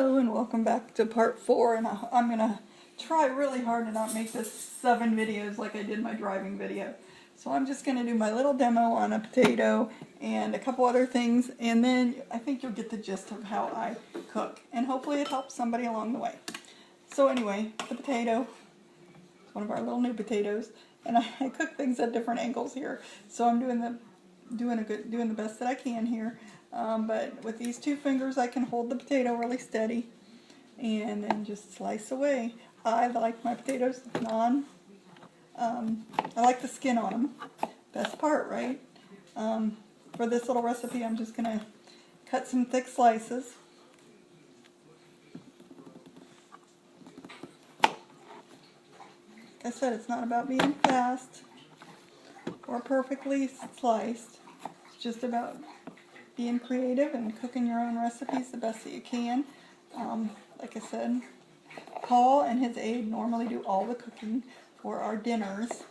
Hello and welcome back to part 4, and I'm going to try really hard to not make this 7 videos like I did my driving video. So I'm just going to do my little demo on a potato and a couple other things, and then I think you'll get the gist of how I cook, and hopefully it helps somebody along the way. So anyway, the potato, it's one of our little new potatoes, and I cook things at different angles here, so I'm doing the best that I can here. But with these 2 fingers I can hold the potato really steady and then just slice away. I like my potatoes I like the skin on them. Best part, right? For this little recipe I'm just going to cut some thick slices. Like I said, it's not about being fast or perfectly sliced. It's just about being creative and cooking your own recipes the best that you can. Like I said, Paul and his aide normally do all the cooking for our dinners,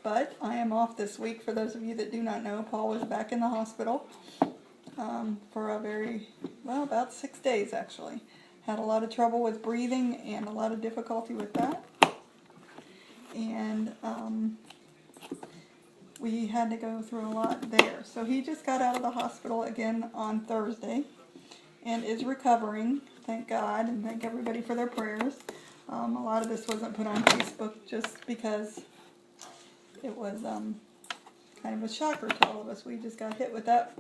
but I am off this week. For those of you that do not know, Paul was back in the hospital for about 6 days actually. Had a lot of trouble with breathing and a lot of difficulty with that. And we had to go through a lot there. So he just got out of the hospital again on Thursday and is recovering, thank God, and thank everybody for their prayers. A lot of this wasn't put on Facebook just because it was kind of a shocker to all of us. We just got hit with that.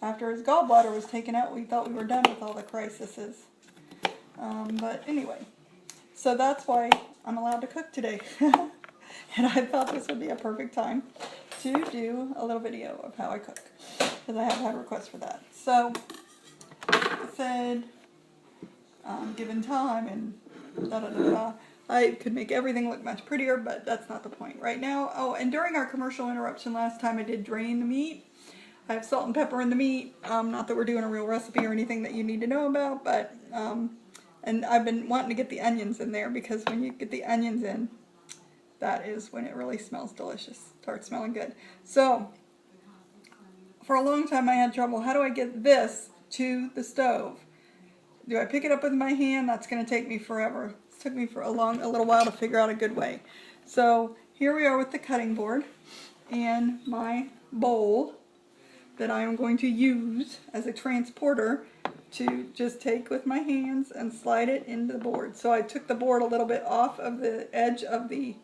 After his gallbladder was taken out, we thought we were done with all the crises. But anyway, so that's why I'm allowed to cook today. And I thought this would be a perfect time to do a little video of how I cook, because I have had requests for that. So, like I said, given time and da-da-da-da, I could make everything look much prettier, but that's not the point right now. Oh, and during our commercial interruption last time, I did drain the meat. I have salt and pepper in the meat. Not that we're doing a real recipe or anything that you need to know about, but, and I've been wanting to get the onions in there, because when you get the onions in, that is when it really smells delicious. Starts smelling good. So, for a long time I had trouble. How do I get this to the stove? Do I pick it up with my hand? That's going to take me forever. It took me for a little while to figure out a good way. So, here we are with the cutting board and my bowl that I am going to use as a transporter to just take with my hands and slide it into the board. So I took the board a little bit off of the edge of the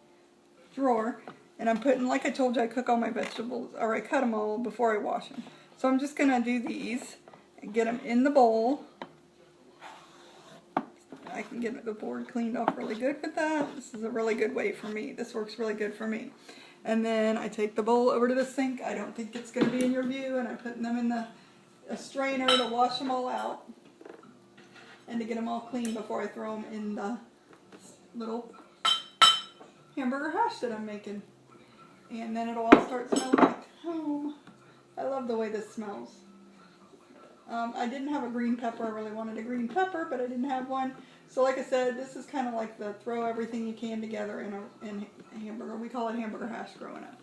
drawer, and I'm putting, like I told you, I cook all my vegetables, or I cut them all before I wash them. So I'm just going to do these and get them in the bowl. I can get the board cleaned off really good with that. This is a really good way for me. This works really good for me. And then I take the bowl over to the sink. I don't think it's going to be in your view, and I'm putting them in a strainer to wash them all out and to get them all clean before I throw them in the little hamburger hash that I'm making. And then it'll all start smelling like home. I love the way this smells. I didn't have a green pepper. I really wanted a green pepper, but I didn't have one. So like I said, this is kind of like the throw everything you can together in a hamburger. We call it hamburger hash growing up.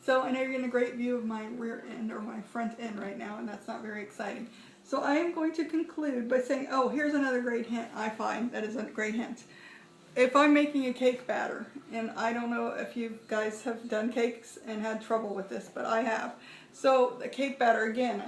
So I know you're getting a great view of my rear end or my front end right now, and that's not very exciting. So I am going to conclude by saying, oh, here's another great hint I find that is a great hint. If I'm making a cake batter, and I don't know if you guys have done cakes and had trouble with this, but I have. So the cake batter, again,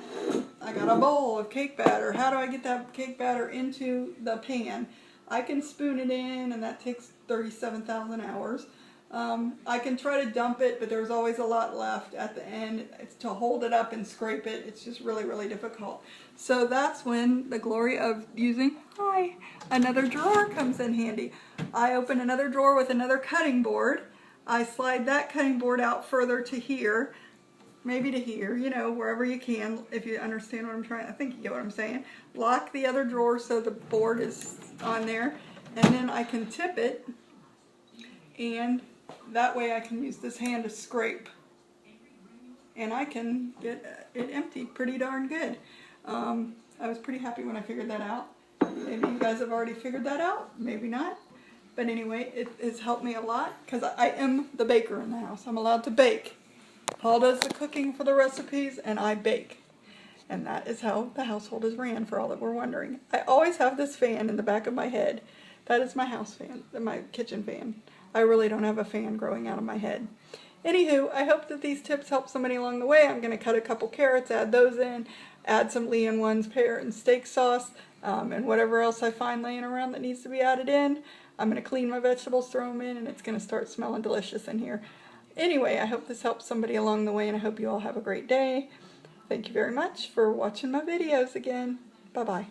I got a bowl of cake batter. How do I get that cake batter into the pan? I can spoon it in, and that takes 37,000 hours. I can try to dump it, but there's always a lot left at the end. It's to hold it up and scrape it. It's just really, really difficult. So that's when the glory of using another drawer comes in handy. I open another drawer with another cutting board. I slide that cutting board out further to here, maybe to here, you know, wherever you can, if you understand what I'm trying. I think you get what I'm saying. Lock the other drawer so the board is on there, and then I can tip it, and that way I can use this hand to scrape, and I can get it emptied pretty darn good. I was pretty happy when I figured that out. Maybe you guys have already figured that out, maybe not. But anyway, it has helped me a lot, because I am the baker in the house. I'm allowed to bake. Paul does the cooking for the recipes, and I bake. And that is how the household is ran, for all that we're wondering. I always have this fan in the back of my head. That is my house fan, my kitchen fan. I really don't have a fan growing out of my head. Anywho, I hope that these tips help somebody along the way. I'm going to cut a couple carrots, add those in, add some Leon One's pear and steak sauce, and whatever else I find laying around that needs to be added in. I'm going to clean my vegetables, throw them in, and it's going to start smelling delicious in here. Anyway, I hope this helps somebody along the way, and I hope you all have a great day. Thank you very much for watching my videos again. Bye-bye.